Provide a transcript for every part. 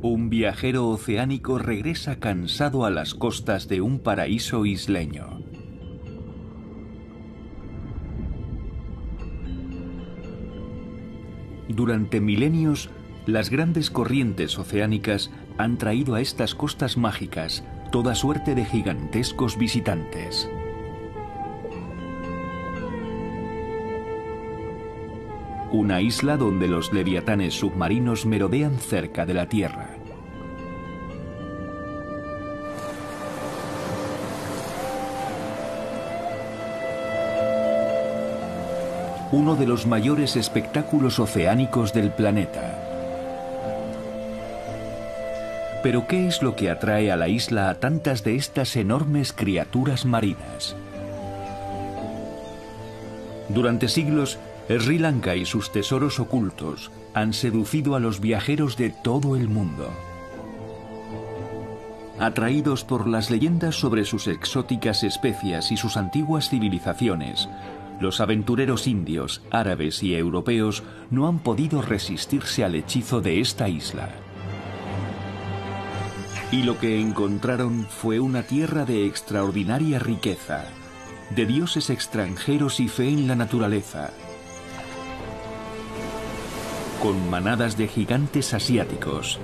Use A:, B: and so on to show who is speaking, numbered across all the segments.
A: Un viajero oceánico regresa cansado a las costas de un paraíso isleño. Durante milenios, las grandes corrientes oceánicas han traído a estas costas mágicas toda suerte de gigantescos visitantes. Una isla donde los leviatanes submarinos merodean cerca de la Tierra. Uno de los mayores espectáculos oceánicos del planeta. Pero ¿qué es lo que atrae a la isla a tantas de estas enormes criaturas marinas? Durante siglos, Sri Lanka y sus tesoros ocultos han seducido a los viajeros de todo el mundo. Atraídos por las leyendas sobre sus exóticas especias y sus antiguas civilizaciones, los aventureros indios, árabes y europeos no han podido resistirse al hechizo de esta isla. Y lo que encontraron fue una tierra de extraordinaria riqueza, de dioses extranjeros y fe en la naturaleza, con manadas de gigantes asiáticos,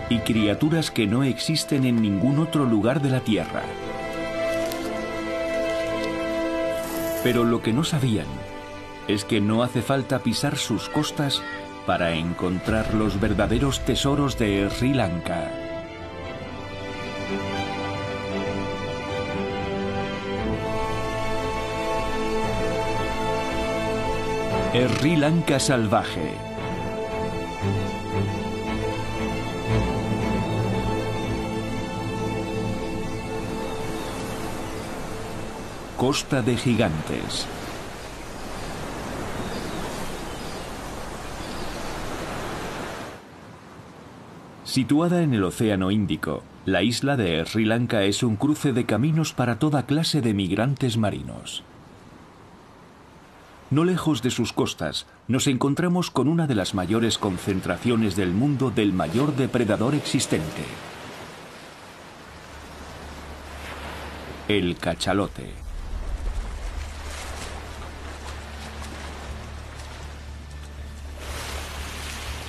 A: y criaturas que no existen en ningún otro lugar de la Tierra. Pero lo que no sabían es que no hace falta pisar sus costas para encontrar los verdaderos tesoros de Sri Lanka. Sri Lanka salvaje. Costa de gigantes. Situada en el Océano Índico, la isla de Sri Lanka es un cruce de caminos para toda clase de migrantes marinos. No lejos de sus costas, nos encontramos con una de las mayores concentraciones del mundo del mayor depredador existente: el cachalote.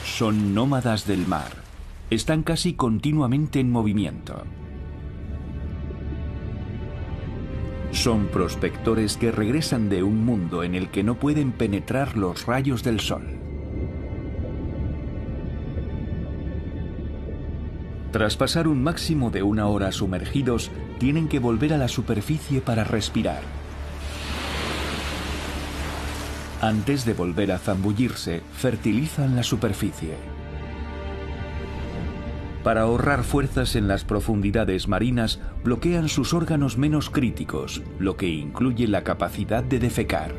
A: Son nómadas del mar. Están casi continuamente en movimiento. Son prospectores que regresan de un mundo en el que no pueden penetrar los rayos del sol. Tras pasar un máximo de 1 hora sumergidos, tienen que volver a la superficie para respirar. Antes de volver a zambullirse, fertilizan la superficie. Para ahorrar fuerzas en las profundidades marinas, bloquean sus órganos menos críticos, lo que incluye la capacidad de defecar.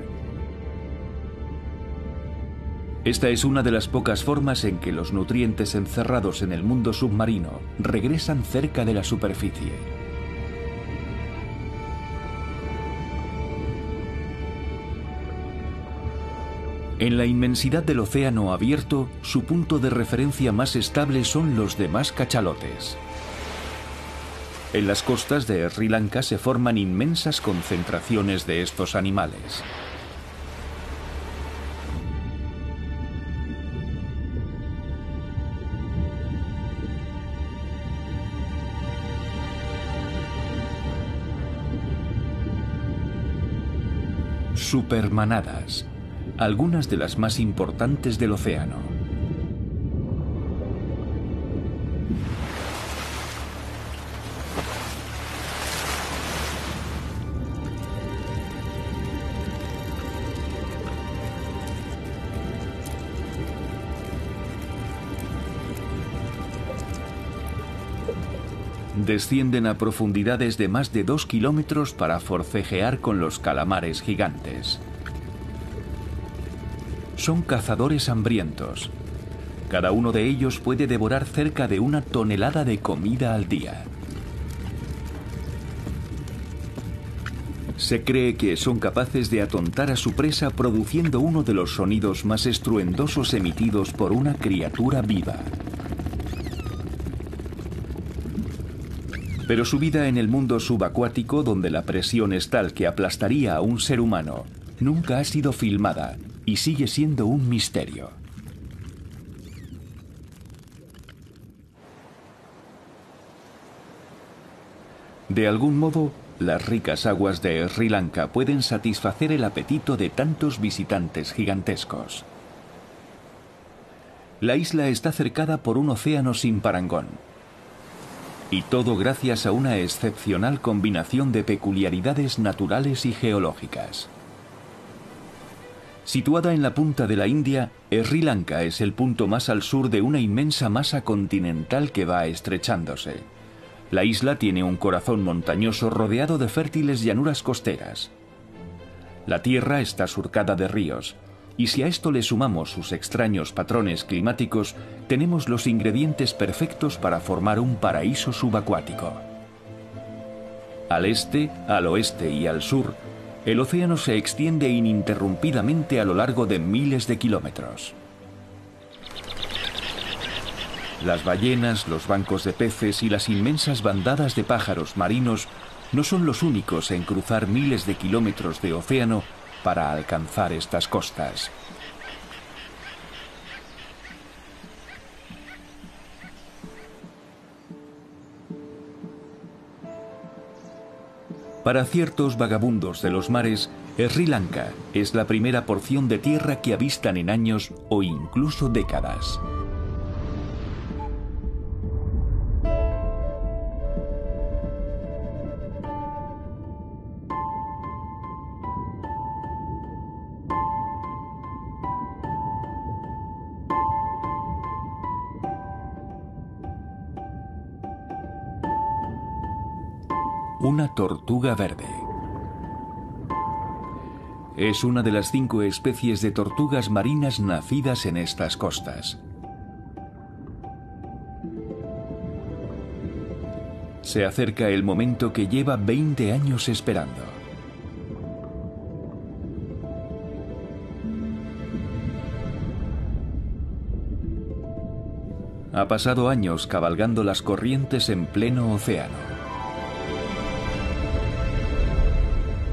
A: Esta es una de las pocas formas en que los nutrientes encerrados en el mundo submarino regresan cerca de la superficie. En la inmensidad del océano abierto, su punto de referencia más estable son los demás cachalotes. En las costas de Sri Lanka se forman inmensas concentraciones de estos animales. Supermanadas, algunas de las más importantes del océano. Descienden a profundidades de más de 2 kilómetros para forcejear con los calamares gigantes. Son cazadores hambrientos. Cada uno de ellos puede devorar cerca de 1 tonelada de comida al día. Se cree que son capaces de atontar a su presa produciendo uno de los sonidos más estruendosos emitidos por una criatura viva. Pero su vida en el mundo subacuático, donde la presión es tal que aplastaría a un ser humano, nunca ha sido filmada y sigue siendo un misterio. De algún modo, las ricas aguas de Sri Lanka pueden satisfacer el apetito de tantos visitantes gigantescos. La isla está cercada por un océano sin parangón. Y todo gracias a una excepcional combinación de peculiaridades naturales y geológicas. Situada en la punta de la India, Sri Lanka es el punto más al sur de una inmensa masa continental que va estrechándose. La isla tiene un corazón montañoso rodeado de fértiles llanuras costeras. La tierra está surcada de ríos, y si a esto le sumamos sus extraños patrones climáticos, tenemos los ingredientes perfectos para formar un paraíso subacuático. Al este, al oeste y al sur, el océano se extiende ininterrumpidamente a lo largo de miles de kilómetros. Las ballenas, los bancos de peces y las inmensas bandadas de pájaros marinos no son los únicos en cruzar miles de kilómetros de océano para alcanzar estas costas. Para ciertos vagabundos de los mares, Sri Lanka es la primera porción de tierra que avistan en años o incluso décadas. Una tortuga verde. Es una de las 5 especies de tortugas marinas nacidas en estas costas. Se acerca el momento que lleva 20 años esperando. Ha pasado años cabalgando las corrientes en pleno océano.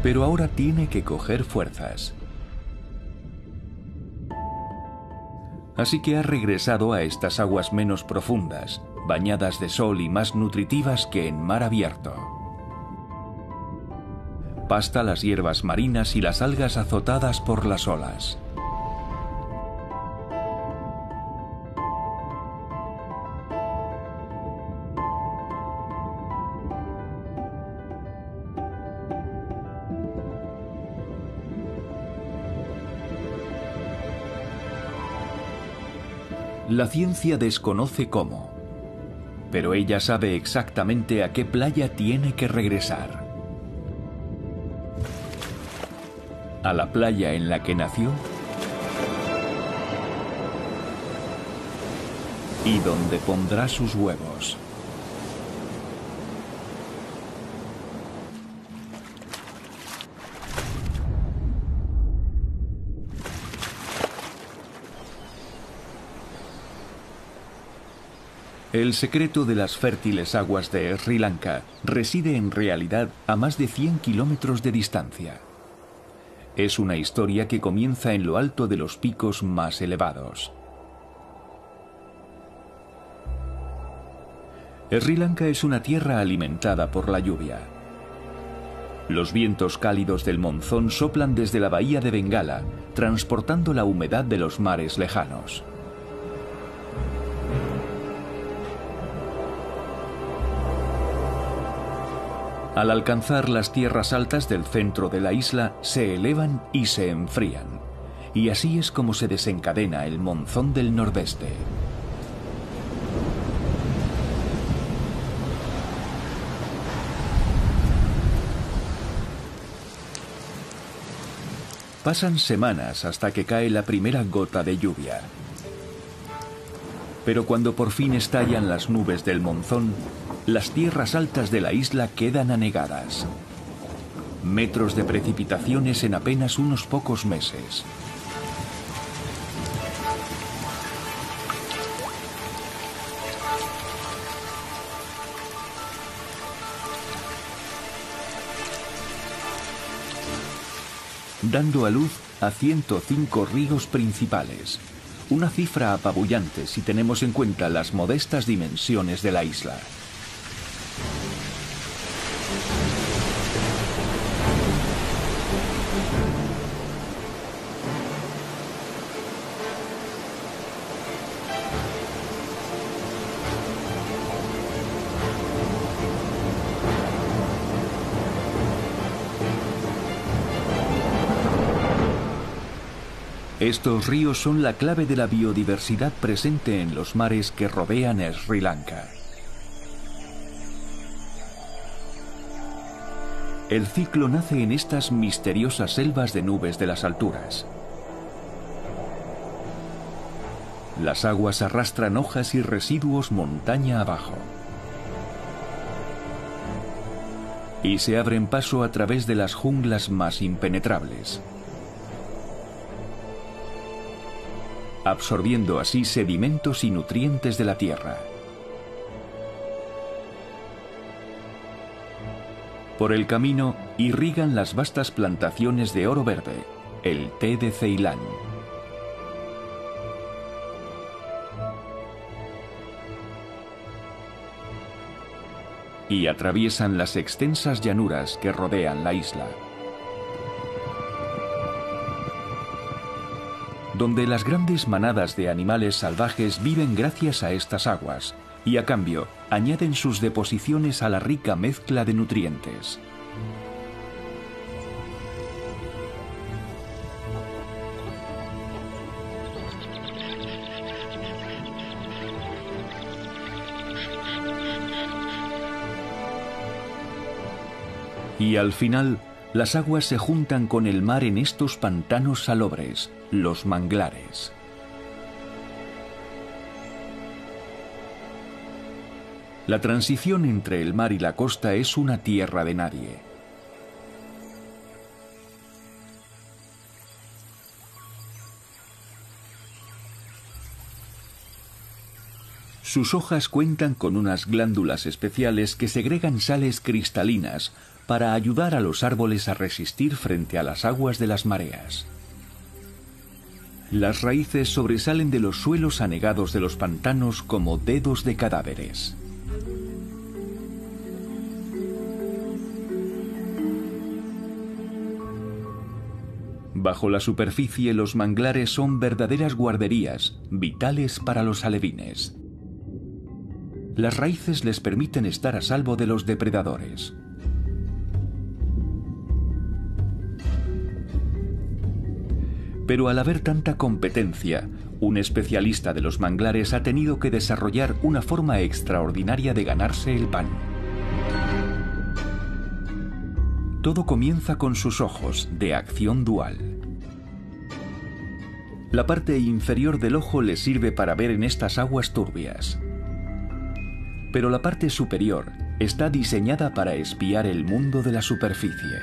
A: Pero ahora tiene que coger fuerzas. Así que ha regresado a estas aguas menos profundas, bañadas de sol y más nutritivas que en mar abierto. Pasta las hierbas marinas y las algas azotadas por las olas. La ciencia desconoce cómo, pero ella sabe exactamente a qué playa tiene que regresar. ¿A la playa en la que nació? ¿Y donde pondrá sus huevos? El secreto de las fértiles aguas de Sri Lanka reside en realidad a más de 100 kilómetros de distancia. Es una historia que comienza en lo alto de los picos más elevados. Sri Lanka es una tierra alimentada por la lluvia. Los vientos cálidos del monzón soplan desde la bahía de Bengala, transportando la humedad de los mares lejanos. Al alcanzar las tierras altas del centro de la isla, se elevan y se enfrían. Y así es como se desencadena el monzón del nordeste. Pasan semanas hasta que cae la primera gota de lluvia. Pero cuando por fin estallan las nubes del monzón, las tierras altas de la isla quedan anegadas. metros de precipitaciones en apenas unos pocos meses. Dando a luz a 105 ríos principales, una cifra apabullante si tenemos en cuenta las modestas dimensiones de la isla. Estos ríos son la clave de la biodiversidad presente en los mares que rodean a Sri Lanka. El ciclo nace en estas misteriosas selvas de nubes de las alturas. Las aguas arrastran hojas y residuos montaña abajo. Y se abren paso a través de las junglas más impenetrables, absorbiendo así sedimentos y nutrientes de la tierra. Por el camino irrigan las vastas plantaciones de oro verde, el té de Ceilán. Y atraviesan las extensas llanuras que rodean la isla, donde las grandes manadas de animales salvajes viven gracias a estas aguas y a cambio añaden sus deposiciones a la rica mezcla de nutrientes. Y al final, las aguas se juntan con el mar en estos pantanos salobres, los manglares. La transición entre el mar y la costa es una tierra de nadie. Sus hojas cuentan con unas glándulas especiales que segregan sales cristalinas para ayudar a los árboles a resistir frente a las aguas de las mareas. Las raíces sobresalen de los suelos anegados de los pantanos como dedos de cadáveres. Bajo la superficie, los manglares son verdaderas guarderías, vitales para los alevines. Las raíces les permiten estar a salvo de los depredadores. Pero al haber tanta competencia, un especialista de los manglares ha tenido que desarrollar una forma extraordinaria de ganarse el pan. Todo comienza con sus ojos, de acción dual. La parte inferior del ojo le sirve para ver en estas aguas turbias, pero la parte superior está diseñada para espiar el mundo de la superficie.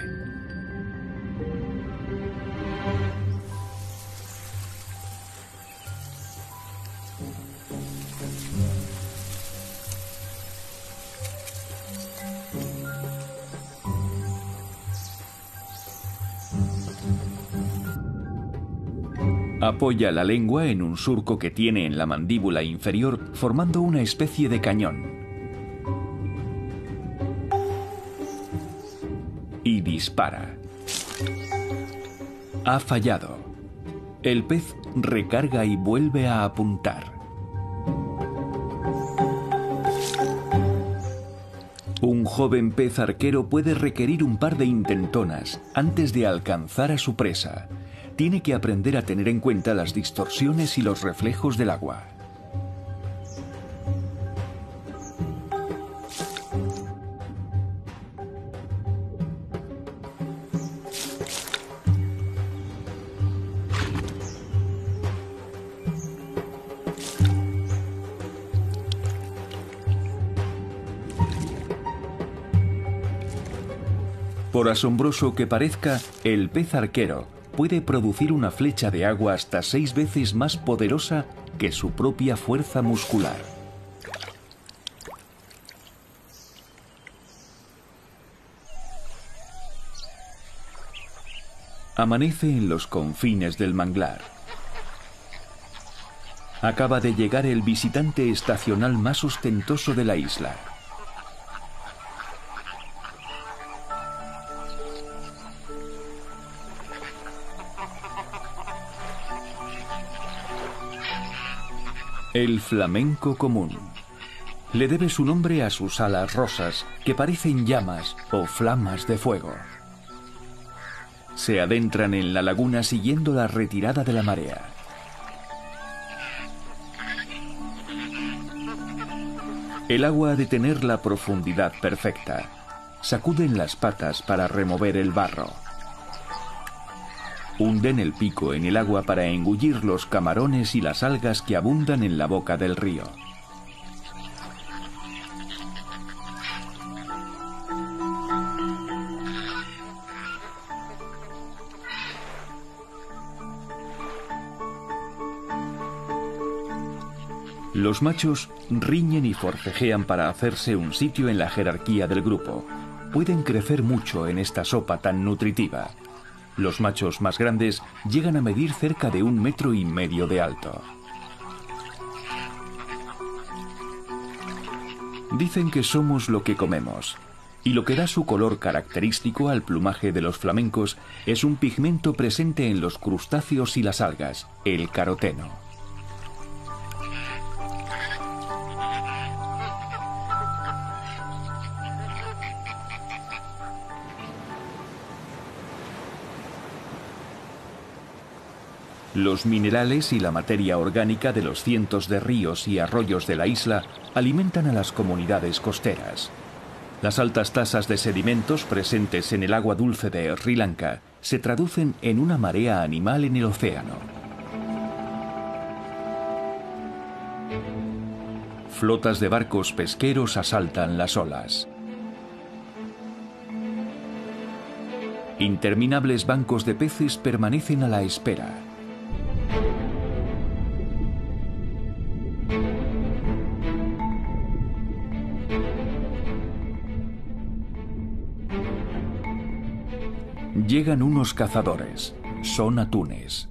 A: Apoya la lengua en un surco que tiene en la mandíbula inferior, formando una especie de cañón. Y dispara. Ha fallado. El pez recarga y vuelve a apuntar. Un joven pez arquero puede requerir un par de intentonas antes de alcanzar a su presa. Tiene que aprender a tener en cuenta las distorsiones y los reflejos del agua. Por asombroso que parezca, el pez arquero puede producir una flecha de agua hasta 6 veces más poderosa que su propia fuerza muscular. Amanece en los confines del manglar. Acaba de llegar el visitante estacional más ostentoso de la isla. El flamenco común. Le debe su nombre a sus alas rosas, que parecen llamas o flamas de fuego. Se adentran en la laguna siguiendo la retirada de la marea. El agua ha de tener la profundidad perfecta. Sacuden las patas para remover el barro. Hunden el pico en el agua para engullir los camarones y las algas que abundan en la boca del río. Los machos riñen y forcejean para hacerse un sitio en la jerarquía del grupo. Pueden crecer mucho en esta sopa tan nutritiva. Los machos más grandes llegan a medir cerca de 1,5 metros de alto. Dicen que somos lo que comemos, y lo que da su color característico al plumaje de los flamencos es un pigmento presente en los crustáceos y las algas, el caroteno. Los minerales y la materia orgánica de los cientos de ríos y arroyos de la isla alimentan a las comunidades costeras. Las altas tasas de sedimentos presentes en el agua dulce de Sri Lanka se traducen en una marea animal en el océano. Flotas de barcos pesqueros asaltan las olas. Interminables bancos de peces permanecen a la espera. Llegan unos cazadores. Son atunes.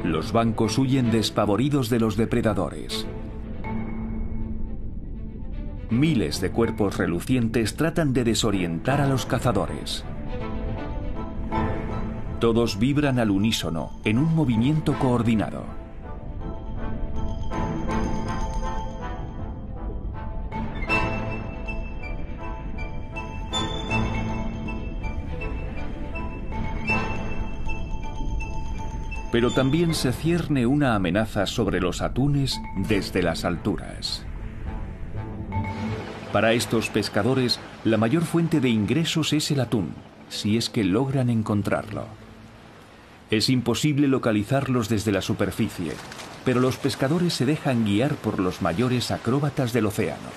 A: Los bancos huyen despavoridos de los depredadores. Miles de cuerpos relucientes tratan de desorientar a los cazadores. Todos vibran al unísono, en un movimiento coordinado. Pero también se cierne una amenaza sobre los atunes desde las alturas. Para estos pescadores, la mayor fuente de ingresos es el atún, si es que logran encontrarlo. Es imposible localizarlos desde la superficie, pero los pescadores se dejan guiar por los mayores acróbatas del océano.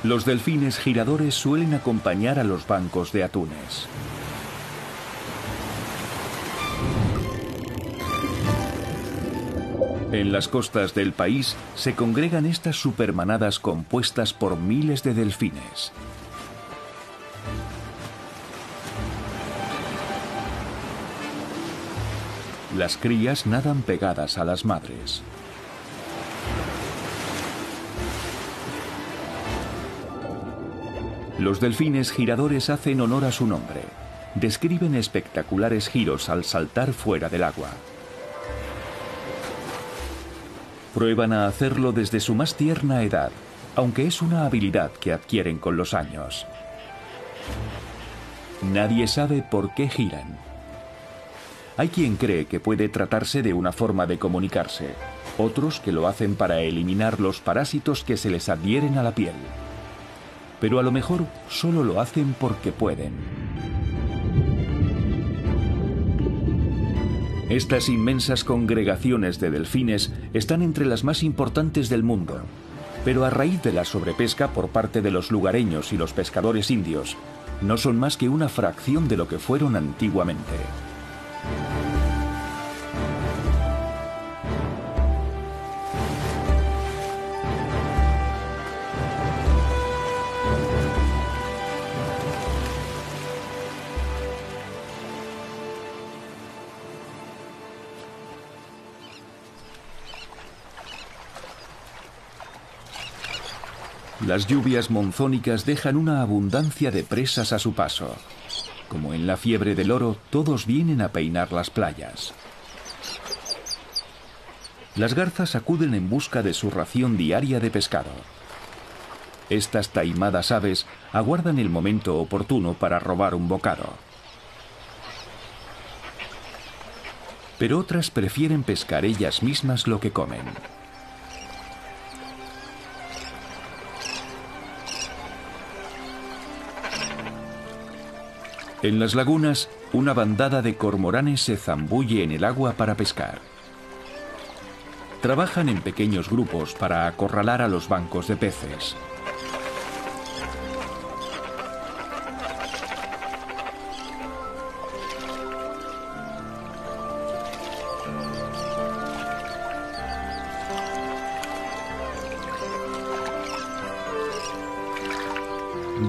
A: Los delfines giradores suelen acompañar a los bancos de atunes. En las costas del país se congregan estas supermanadas compuestas por miles de delfines. Las crías nadan pegadas a las madres. Los delfines giradores hacen honor a su nombre. Describen espectaculares giros al saltar fuera del agua. Prueban a hacerlo desde su más tierna edad, aunque es una habilidad que adquieren con los años. Nadie sabe por qué giran. Hay quien cree que puede tratarse de una forma de comunicarse, otros que lo hacen para eliminar los parásitos que se les adhieren a la piel. Pero a lo mejor solo lo hacen porque pueden. Estas inmensas congregaciones de delfines están entre las más importantes del mundo, pero a raíz de la sobrepesca por parte de los lugareños y los pescadores indios, no son más que una fracción de lo que fueron antiguamente. Las lluvias monzónicas dejan una abundancia de presas a su paso. Como en la fiebre del oro, todos vienen a peinar las playas. Las garzas acuden en busca de su ración diaria de pescado. Estas taimadas aves aguardan el momento oportuno para robar un bocado. Pero otras prefieren pescar ellas mismas lo que comen. En las lagunas, una bandada de cormoranes se zambulle en el agua para pescar. Trabajan en pequeños grupos para acorralar a los bancos de peces.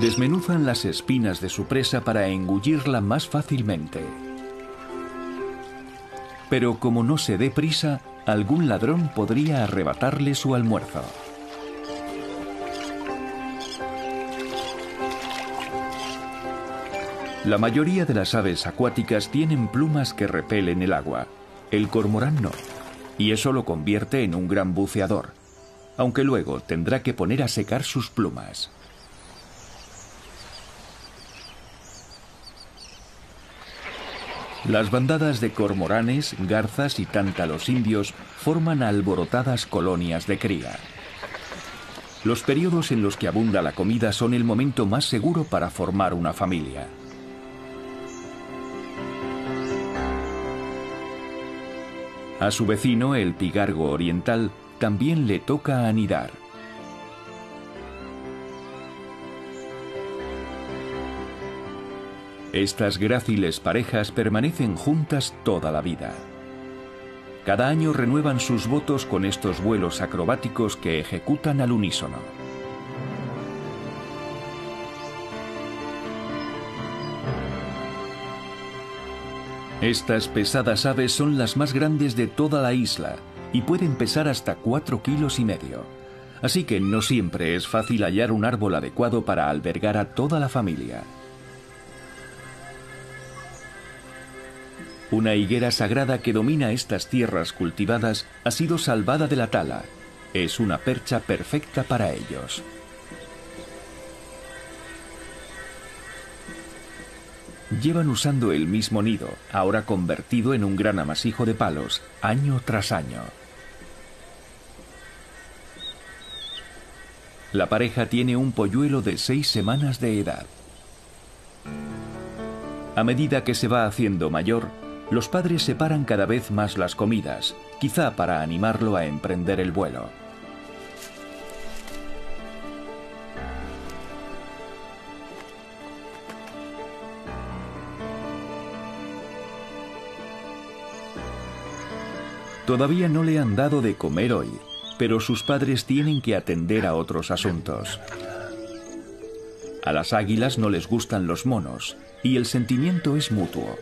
A: Desmenuzan las espinas de su presa para engullirla más fácilmente. Pero como no se dé prisa, algún ladrón podría arrebatarle su almuerzo. La mayoría de las aves acuáticas tienen plumas que repelen el agua. El cormorán no, y eso lo convierte en un gran buceador, aunque luego tendrá que poner a secar sus plumas. Las bandadas de cormoranes, garzas y tántalos indios forman alborotadas colonias de cría. Los periodos en los que abunda la comida son el momento más seguro para formar una familia. A su vecino, el pigargo oriental, también le toca anidar. Estas gráciles parejas permanecen juntas toda la vida. Cada año renuevan sus votos con estos vuelos acrobáticos que ejecutan al unísono. Estas pesadas aves son las más grandes de toda la isla y pueden pesar hasta 4,5 kilos. Así que no siempre es fácil hallar un árbol adecuado para albergar a toda la familia. Una higuera sagrada que domina estas tierras cultivadas ha sido salvada de la tala. Es una percha perfecta para ellos. Llevan usando el mismo nido, ahora convertido en un gran amasijo de palos, año tras año. La pareja tiene un polluelo de 6 semanas de edad. A medida que se va haciendo mayor, los padres separan cada vez más las comidas, quizá para animarlo a emprender el vuelo. Todavía no le han dado de comer hoy, pero sus padres tienen que atender a otros asuntos. A las águilas no les gustan los monos, y el sentimiento es mutuo.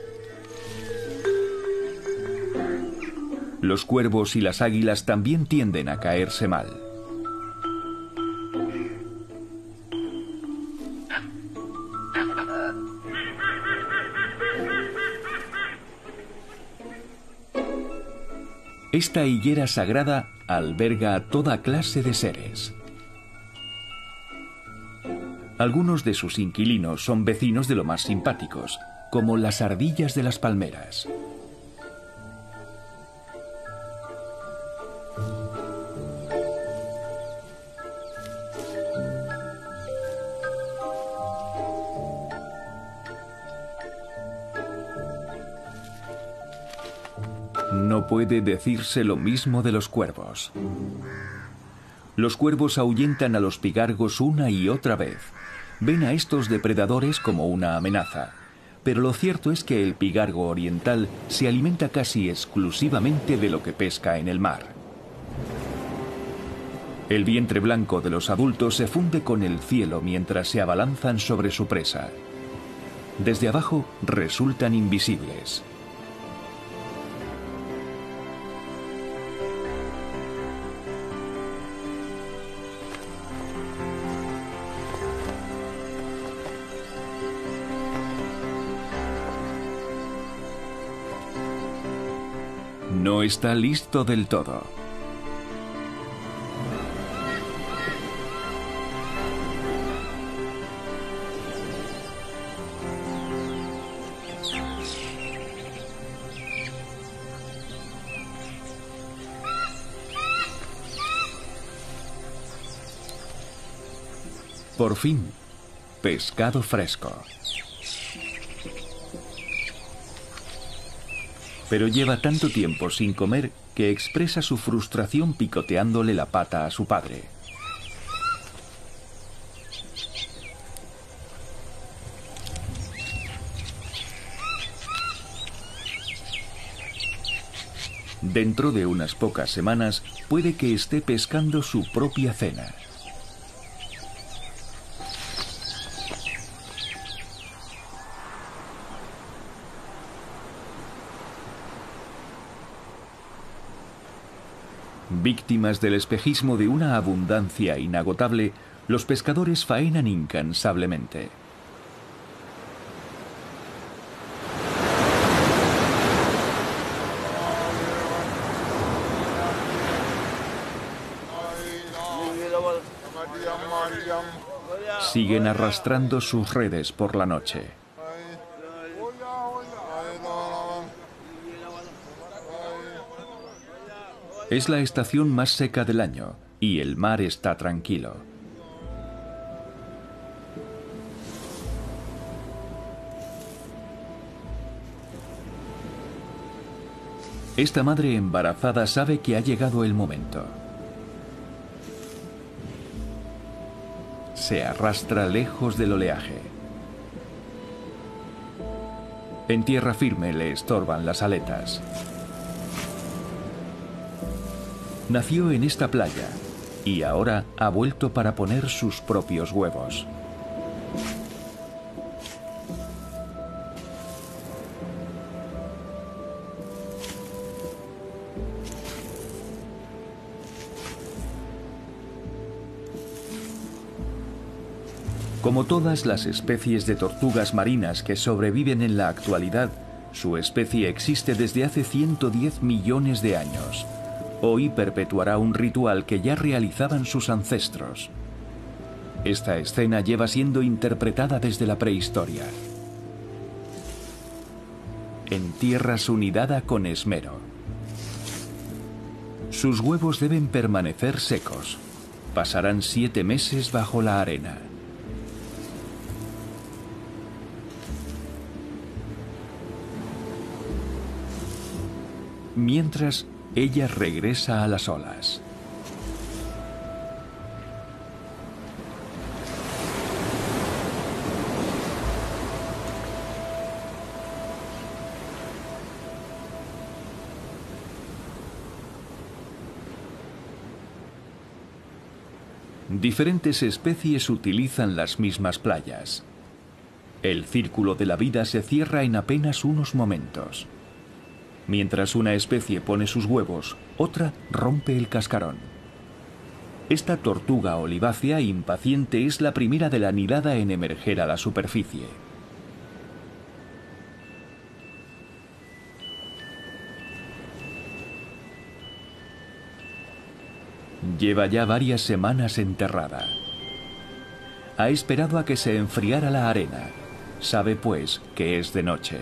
A: Los cuervos y las águilas también tienden a caerse mal. Esta higuera sagrada alberga a toda clase de seres. Algunos de sus inquilinos son vecinos de lo más simpáticos, como las ardillas de las palmeras. No puede decirse lo mismo de los cuervos. Los cuervos ahuyentan a los pigargos una y otra vez. Ven a estos depredadores como una amenaza. Pero lo cierto es que el pigargo oriental se alimenta casi exclusivamente de lo que pesca en el mar. El vientre blanco de los adultos se funde con el cielo mientras se abalanzan sobre su presa. Desde abajo resultan invisibles. No está listo del todo. Por fin, pescado fresco. Pero lleva tanto tiempo sin comer que expresa su frustración picoteándole la pata a su padre. Dentro de unas pocas semanas puede que esté pescando su propia cena. Víctimas del espejismo de una abundancia inagotable, los pescadores faenan incansablemente. Siguen arrastrando sus redes por la noche. Es la estación más seca del año y el mar está tranquilo. Esta madre embarazada sabe que ha llegado el momento. Se arrastra lejos del oleaje. En tierra firme le estorban las aletas. Nació en esta playa y ahora ha vuelto para poner sus propios huevos. Como todas las especies de tortugas marinas que sobreviven en la actualidad, su especie existe desde hace 110 millones de años. Hoy perpetuará un ritual que ya realizaban sus ancestros. Esta escena lleva siendo interpretada desde la prehistoria. Entierra su nidada con esmero. Sus huevos deben permanecer secos. Pasarán 7 meses bajo la arena. Mientras, ella regresa a las olas. Diferentes especies utilizan las mismas playas. El círculo de la vida se cierra en apenas unos momentos. Mientras una especie pone sus huevos, otra rompe el cascarón. Esta tortuga olivácea impaciente es la primera de la nidada en emerger a la superficie. Lleva ya varias semanas enterrada. Ha esperado a que se enfriara la arena. Sabe, pues, que es de noche.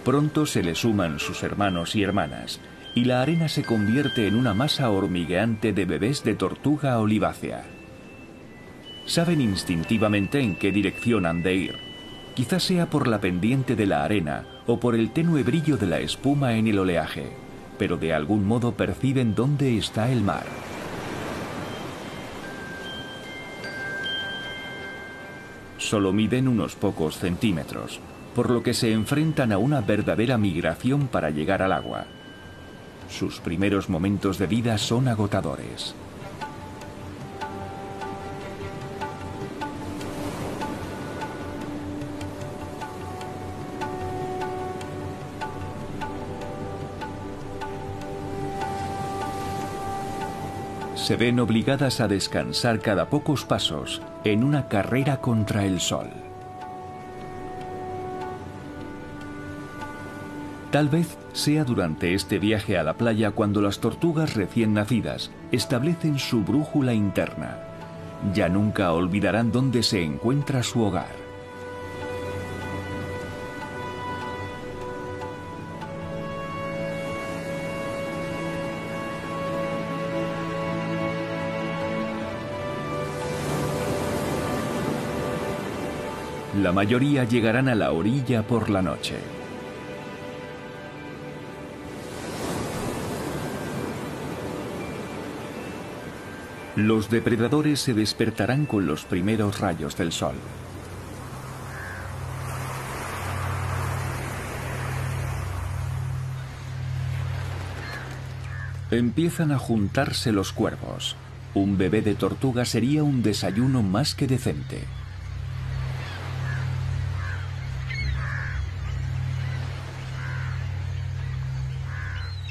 A: Pronto se le suman sus hermanos y hermanas, y la arena se convierte en una masa hormigueante de bebés de tortuga olivácea. Saben instintivamente en qué dirección han de ir. Quizás sea por la pendiente de la arena o por el tenue brillo de la espuma en el oleaje, pero de algún modo perciben dónde está el mar. Solo miden unos pocos centímetros, por lo que se enfrentan a una verdadera migración para llegar al agua. Sus primeros momentos de vida son agotadores. Se ven obligadas a descansar cada pocos pasos en una carrera contra el sol. Tal vez sea durante este viaje a la playa cuando las tortugas recién nacidas establecen su brújula interna. Ya nunca olvidarán dónde se encuentra su hogar. La mayoría llegarán a la orilla por la noche. Los depredadores se despertarán con los primeros rayos del sol. Empiezan a juntarse los cuervos. Un bebé de tortuga sería un desayuno más que decente.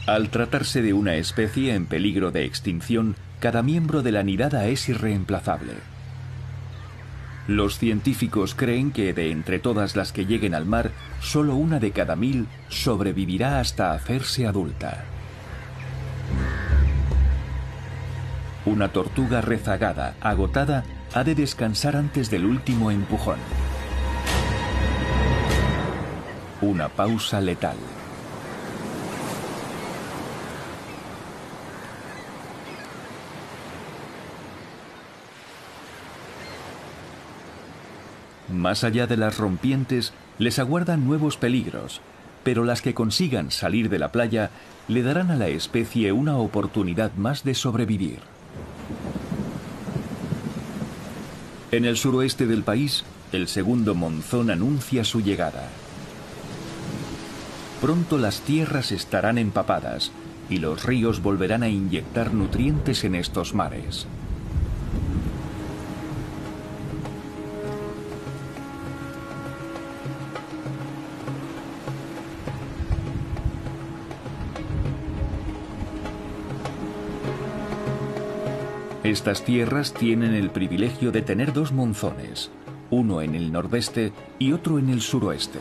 A: Al tratarse de una especie en peligro de extinción, cada miembro de la nidada es irreemplazable. Los científicos creen que de entre todas las que lleguen al mar, solo una de cada 1000 sobrevivirá hasta hacerse adulta. Una tortuga rezagada, agotada, ha de descansar antes del último empujón. Una pausa letal. Más allá de las rompientes, les aguardan nuevos peligros, pero las que consigan salir de la playa le darán a la especie una oportunidad más de sobrevivir. En el suroeste del país, el segundo monzón anuncia su llegada. Pronto las tierras estarán empapadas y los ríos volverán a inyectar nutrientes en estos mares. Estas tierras tienen el privilegio de tener dos monzones, uno en el nordeste y otro en el suroeste.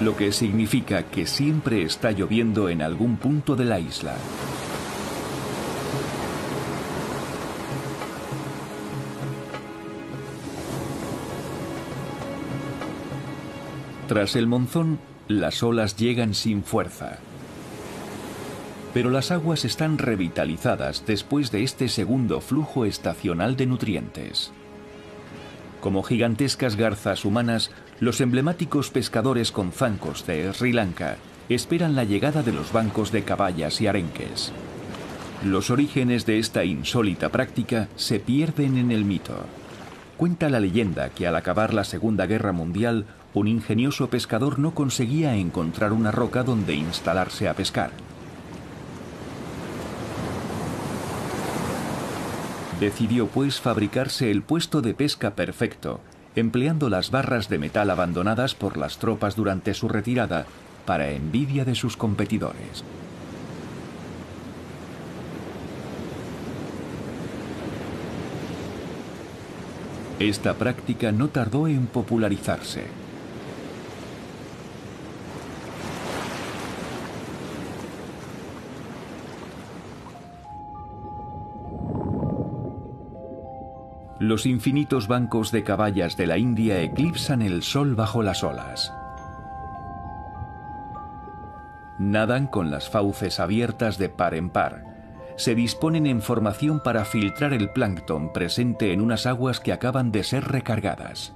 A: Lo que significa que siempre está lloviendo en algún punto de la isla. Tras el monzón, las olas llegan sin fuerza. Pero las aguas están revitalizadas después de este segundo flujo estacional de nutrientes. Como gigantescas garzas humanas, los emblemáticos pescadores con zancos de Sri Lanka esperan la llegada de los bancos de cabayas y arenques. Los orígenes de esta insólita práctica se pierden en el mito. Cuenta la leyenda que al acabar la Segunda Guerra Mundial, un ingenioso pescador no conseguía encontrar una roca donde instalarse a pescar. Decidió pues fabricarse el puesto de pesca perfecto, empleando las barras de metal abandonadas por las tropas durante su retirada, para envidia de sus competidores. Esta práctica no tardó en popularizarse. Los infinitos bancos de cabayas de la India eclipsan el sol bajo las olas. Nadan con las fauces abiertas de par en par. se disponen en formación para filtrar el plancton presente en unas aguas que acaban de ser recargadas.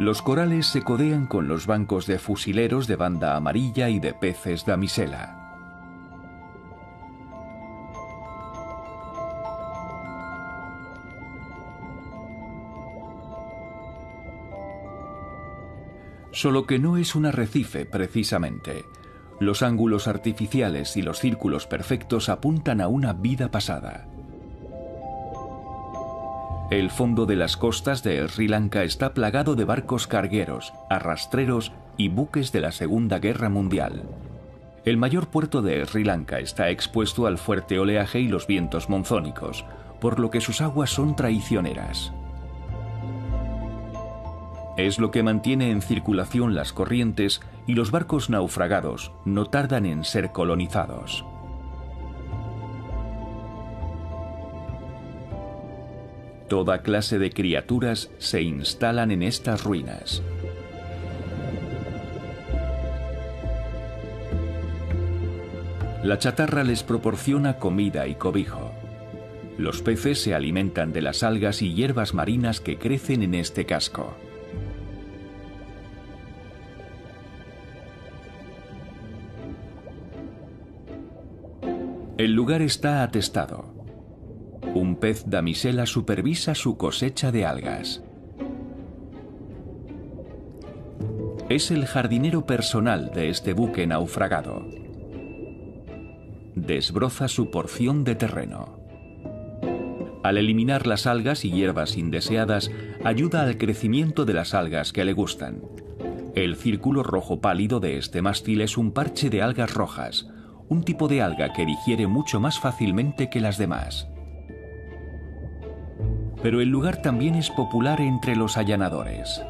A: Los corales se codean con los bancos de fusileros de banda amarilla y de peces damisela. Solo que no es un arrecife precisamente. Los ángulos artificiales y los círculos perfectos apuntan a una vida pasada. El fondo de las costas de Sri Lanka está plagado de barcos cargueros, arrastreros y buques de la Segunda Guerra Mundial. El mayor puerto de Sri Lanka está expuesto al fuerte oleaje y los vientos monzónicos, por lo que sus aguas son traicioneras. Es lo que mantiene en circulación las corrientes y los barcos naufragados no tardan en ser colonizados. Toda clase de criaturas se instalan en estas ruinas. La chatarra les proporciona comida y cobijo. Los peces se alimentan de las algas y hierbas marinas que crecen en este casco. El lugar está atestado. Un pez damisela supervisa su cosecha de algas. Es el jardinero personal de este buque naufragado. Desbroza su porción de terreno. Al eliminar las algas y hierbas indeseadas, ayuda al crecimiento de las algas que le gustan. El círculo rojo pálido de este mástil es un parche de algas rojas, un tipo de alga que digiere mucho más fácilmente que las demás. Pero el lugar también es popular entre los allanadores.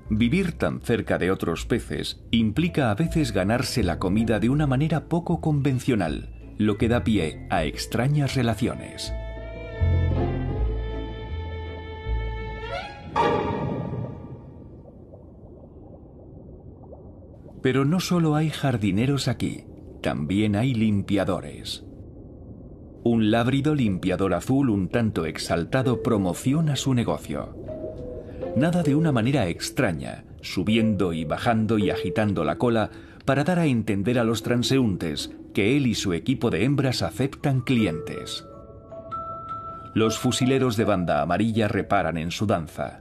A: Vivir tan cerca de otros peces implica a veces ganarse la comida de una manera poco convencional, lo que da pie a extrañas relaciones. Pero no solo hay jardineros aquí, también hay limpiadores. Un lábrido limpiador azul un tanto exaltado promociona su negocio. Nada de una manera extraña, subiendo y bajando y agitando la cola para dar a entender a los transeúntes que él y su equipo de hembras aceptan clientes. Los fusileros de banda amarilla reparan en su danza.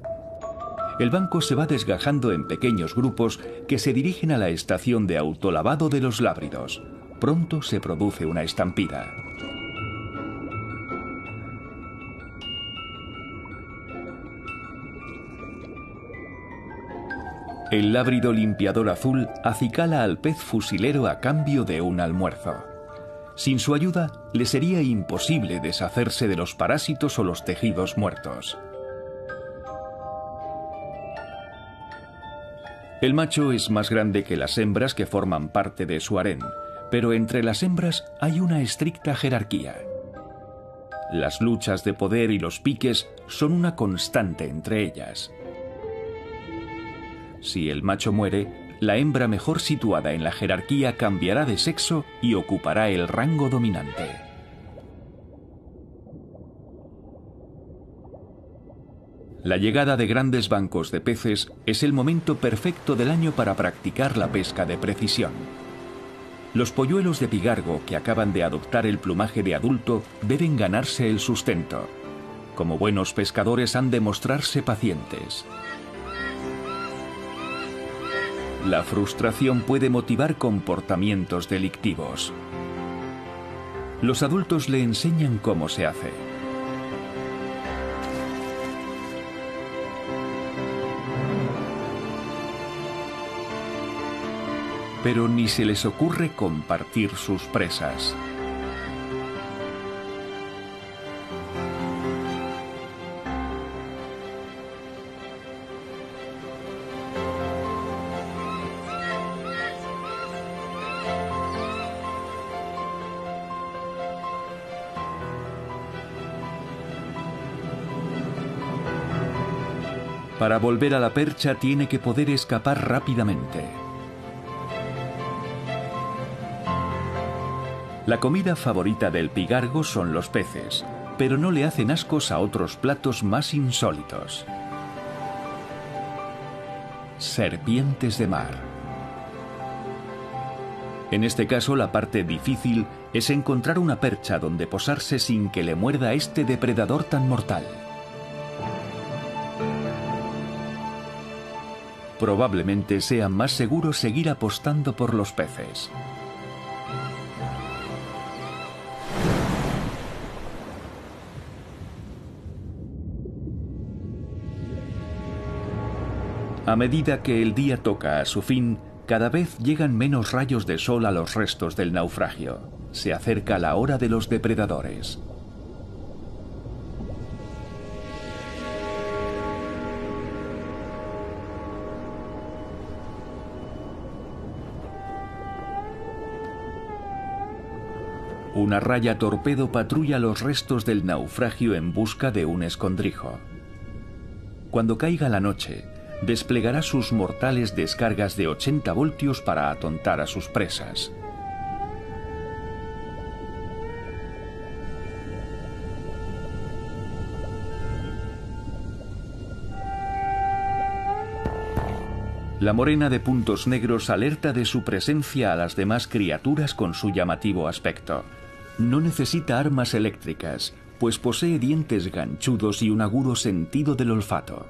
A: El banco se va desgajando en pequeños grupos que se dirigen a la estación de autolavado de los lábridos. Pronto se produce una estampida. El lábrido limpiador azul acicala al pez fusilero a cambio de un almuerzo. Sin su ayuda, le sería imposible deshacerse de los parásitos o los tejidos muertos. El macho es más grande que las hembras que forman parte de su harén, pero entre las hembras hay una estricta jerarquía. Las luchas de poder y los piques son una constante entre ellas. Si el macho muere, la hembra mejor situada en la jerarquía cambiará de sexo y ocupará el rango dominante. La llegada de grandes bancos de peces es el momento perfecto del año para practicar la pesca de precisión. Los polluelos de pigargo que acaban de adoptar el plumaje de adulto deben ganarse el sustento. Como buenos pescadores han de mostrarse pacientes. La frustración puede motivar comportamientos delictivos. Los adultos le enseñan cómo se hace. Pero ni se les ocurre compartir sus presas. Para volver a la percha tiene que poder escapar rápidamente. La comida favorita del pigargo son los peces, pero no le hacen ascos a otros platos más insólitos. Serpientes de mar. En este caso, la parte difícil es encontrar una percha donde posarse sin que le muerda este depredador tan mortal. Probablemente sea más seguro seguir apostando por los peces. A medida que el día toca a su fin, cada vez llegan menos rayos de sol a los restos del naufragio. Se acerca la hora de los depredadores. Una raya torpedo patrulla los restos del naufragio en busca de un escondrijo. Cuando caiga la noche, desplegará sus mortales descargas de 80 voltios para atontar a sus presas. La morena de puntos negros alerta de su presencia a las demás criaturas con su llamativo aspecto. No necesita armas eléctricas, pues posee dientes ganchudos y un agudo sentido del olfato.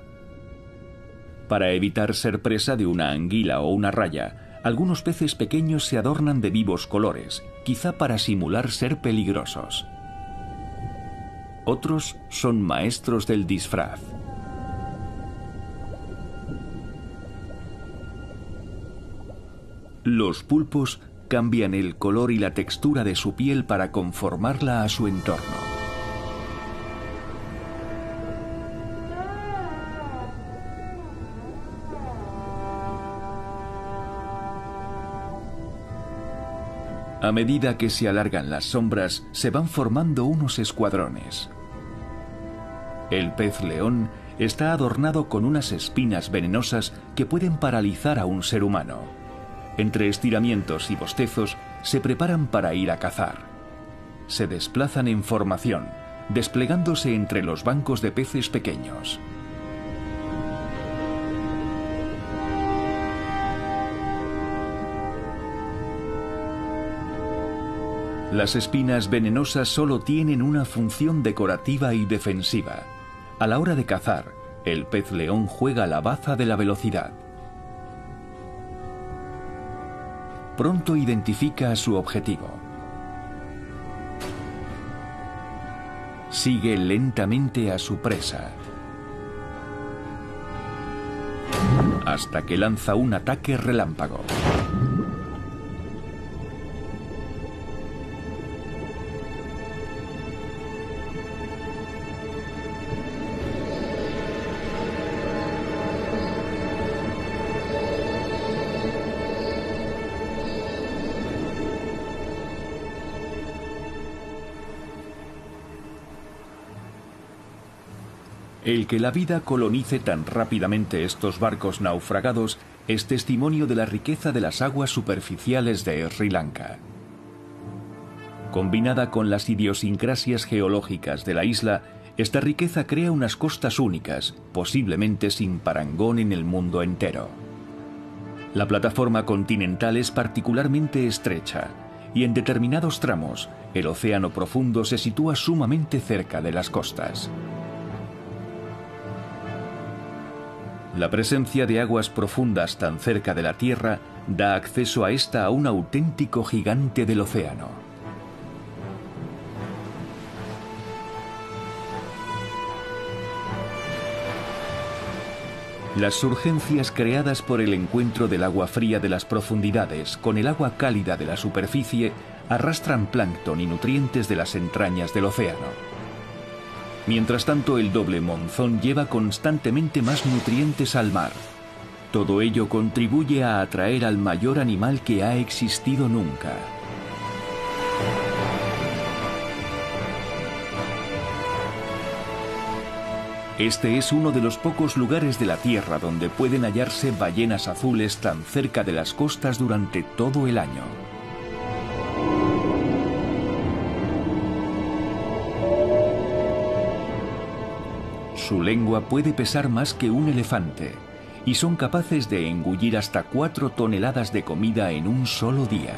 A: Para evitar ser presa de una anguila o una raya, algunos peces pequeños se adornan de vivos colores, quizá para simular ser peligrosos. Otros son maestros del disfraz. Los pulpos cambian el color y la textura de su piel para conformarla a su entorno. A medida que se alargan las sombras, se van formando unos escuadrones. El pez león está adornado con unas espinas venenosas que pueden paralizar a un ser humano. Entre estiramientos y bostezos, se preparan para ir a cazar. Se desplazan en formación, desplegándose entre los bancos de peces pequeños. Las espinas venenosas solo tienen una función decorativa y defensiva. A la hora de cazar, el pez león juega la baza de la velocidad. Pronto identifica a su objetivo. Sigue lentamente a su presa, hasta que lanza un ataque relámpago. El que la vida colonice tan rápidamente estos barcos naufragados es testimonio de la riqueza de las aguas superficiales de Sri Lanka. Combinada con las idiosincrasias geológicas de la isla, esta riqueza crea unas costas únicas, posiblemente sin parangón en el mundo entero. La plataforma continental es particularmente estrecha, y en determinados tramos, el océano profundo se sitúa sumamente cerca de las costas. La presencia de aguas profundas tan cerca de la Tierra da acceso a esta a un auténtico gigante del océano. Las surgencias creadas por el encuentro del agua fría de las profundidades con el agua cálida de la superficie arrastran plancton y nutrientes de las entrañas del océano. Mientras tanto, el doble monzón lleva constantemente más nutrientes al mar. Todo ello contribuye a atraer al mayor animal que ha existido nunca. Este es uno de los pocos lugares de la Tierra donde pueden hallarse ballenas azules tan cerca de las costas durante todo el año. Su lengua puede pesar más que un elefante y son capaces de engullir hasta 4 toneladas de comida en un solo día.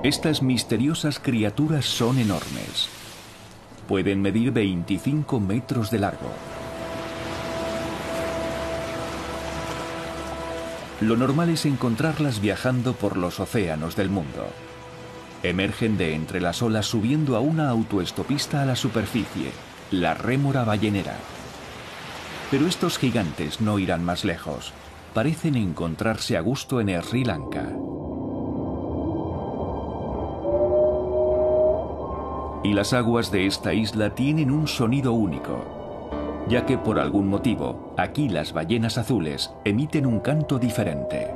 A: Estas misteriosas criaturas son enormes. Pueden medir 25 metros de largo. Lo normal es encontrarlas viajando por los océanos del mundo. Emergen de entre las olas subiendo a una autoestopista a la superficie, la rémora ballenera. Pero estos gigantes no irán más lejos. Parecen encontrarse a gusto en Sri Lanka. Y las aguas de esta isla tienen un sonido único, ya que por algún motivo, aquí las ballenas azules emiten un canto diferente.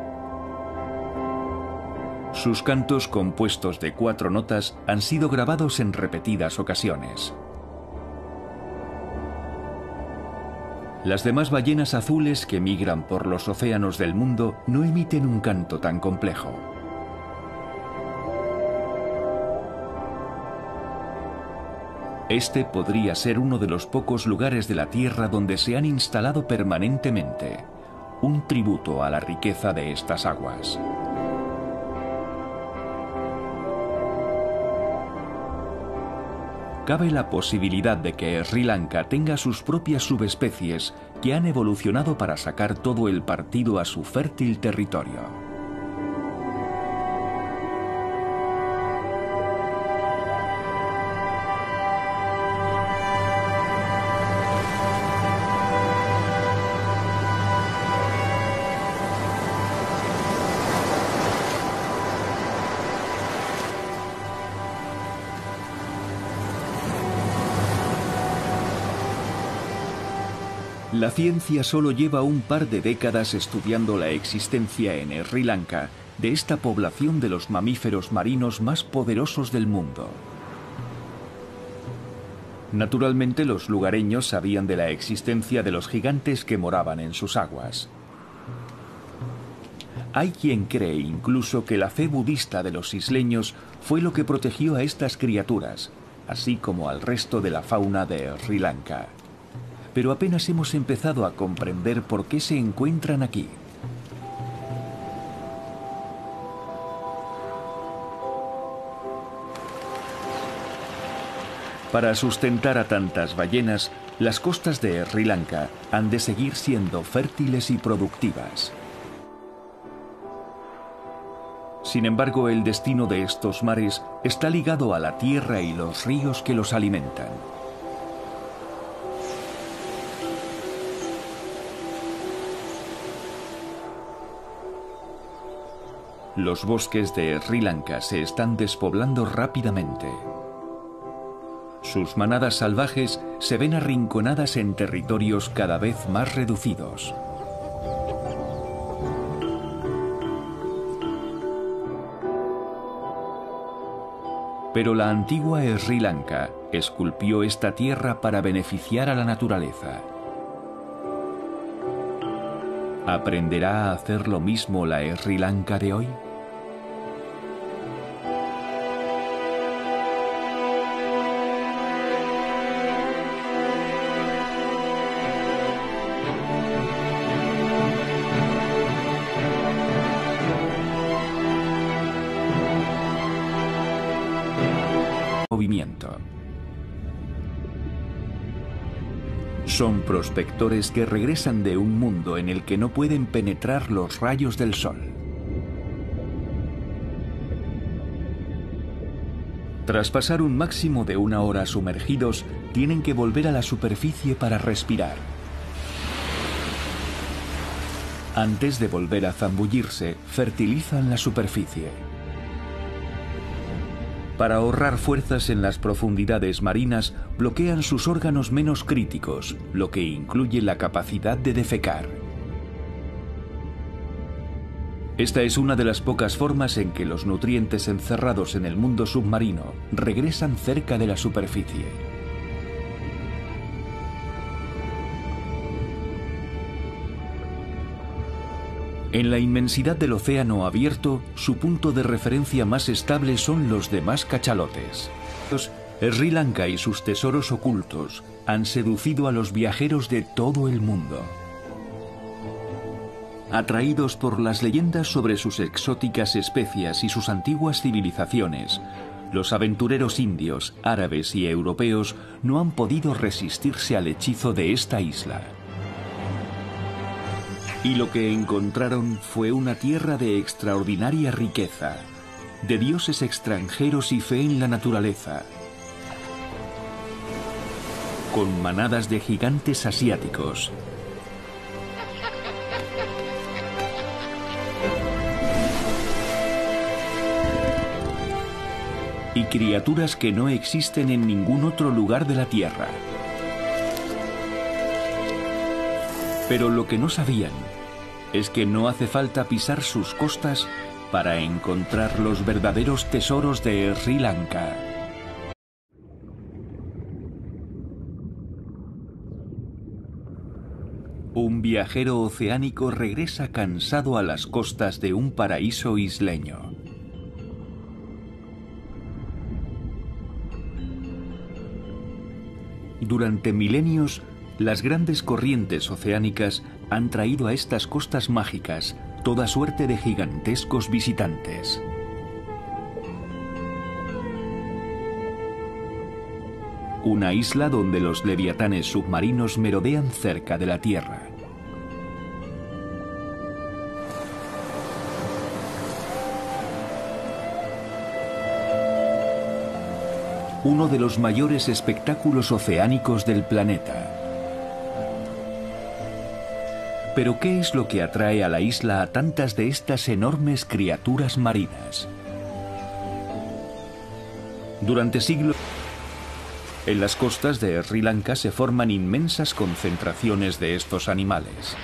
A: Sus cantos, compuestos de 4 notas, han sido grabados en repetidas ocasiones. Las demás ballenas azules que migran por los océanos del mundo no emiten un canto tan complejo. Este podría ser uno de los pocos lugares de la Tierra donde se han instalado permanentemente, un tributo a la riqueza de estas aguas. Cabe la posibilidad de que Sri Lanka tenga sus propias subespecies que han evolucionado para sacar todo el partido a su fértil territorio. La ciencia solo lleva un par de décadas estudiando la existencia en Sri Lanka de esta población de los mamíferos marinos más poderosos del mundo. Naturalmente, los lugareños sabían de la existencia de los gigantes que moraban en sus aguas. Hay quien cree incluso que la fe budista de los isleños fue lo que protegió a estas criaturas, así como al resto de la fauna de Sri Lanka. Pero apenas hemos empezado a comprender por qué se encuentran aquí. Para sustentar a tantas ballenas, las costas de Sri Lanka han de seguir siendo fértiles y productivas. Sin embargo, el destino de estos mares está ligado a la tierra y los ríos que los alimentan. Los bosques de Sri Lanka se están despoblando rápidamente. Sus manadas salvajes se ven arrinconadas en territorios cada vez más reducidos. Pero la antigua Sri Lanka esculpió esta tierra para beneficiar a la naturaleza. ¿Aprenderá a hacer lo mismo la Sri Lanka de hoy? Movimiento. Son prospectores que regresan de un mundo en el que no pueden penetrar los rayos del sol. Tras pasar un máximo de 1 hora sumergidos, tienen que volver a la superficie para respirar. Antes de volver a zambullirse, fertilizan la superficie. Para ahorrar fuerzas en las profundidades marinas, bloquean sus órganos menos críticos, lo que incluye la capacidad de defecar. Esta es una de las pocas formas en que los nutrientes encerrados en el mundo submarino regresan cerca de la superficie. En la inmensidad del océano abierto, su punto de referencia más estable son los demás cachalotes. Sri Lanka y sus tesoros ocultos han seducido a los viajeros de todo el mundo. Atraídos por las leyendas sobre sus exóticas especias y sus antiguas civilizaciones, los aventureros indios, árabes y europeos no han podido resistirse al hechizo de esta isla. Y lo que encontraron fue una tierra de extraordinaria riqueza, de dioses extranjeros y fe en la naturaleza, con manadas de gigantes asiáticos, y criaturas que no existen en ningún otro lugar de la Tierra. Pero lo que no sabían es que no hace falta pisar sus costas para encontrar los verdaderos tesoros de Sri Lanka. Un viajero oceánico regresa cansado a las costas de un paraíso isleño. Durante milenios, las grandes corrientes oceánicas han traído a estas costas mágicas toda suerte de gigantescos visitantes. Una isla donde los leviatanes submarinos merodean cerca de la Tierra. Uno de los mayores espectáculos oceánicos del planeta. Pero ¿qué es lo que atrae a la isla a tantas de estas enormes criaturas marinas? Durante siglos, en las costas de Sri Lanka se forman inmensas concentraciones de estos animales.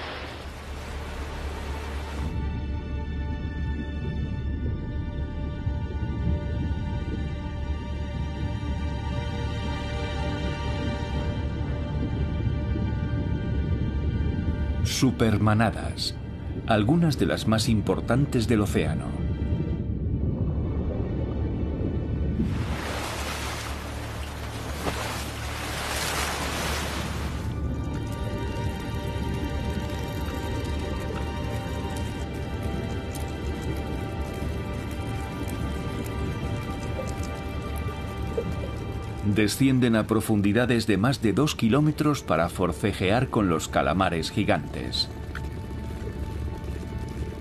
A: Supermanadas, algunas de las más importantes del océano. Descienden a profundidades de más de 2 kilómetros para forcejear con los calamares gigantes.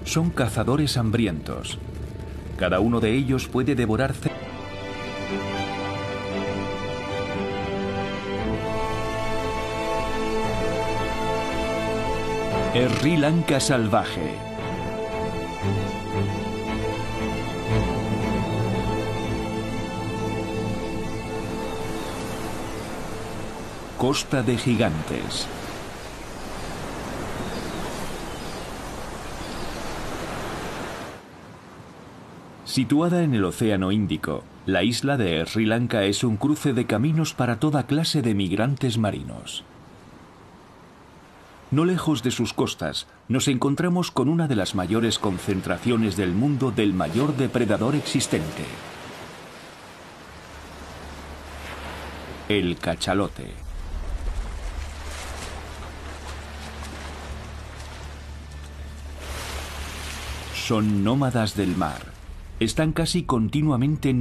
A: Son cazadores hambrientos. Cada uno de ellos puede devorar Sri Lanka salvaje. Costa de gigantes. Situada en el Océano Índico, la isla de Sri Lanka es un cruce de caminos para toda clase de migrantes marinos. No lejos de sus costas, nos encontramos con una de las mayores concentraciones del mundo del mayor depredador existente: el cachalote. Son nómadas del mar. Están casi continuamente en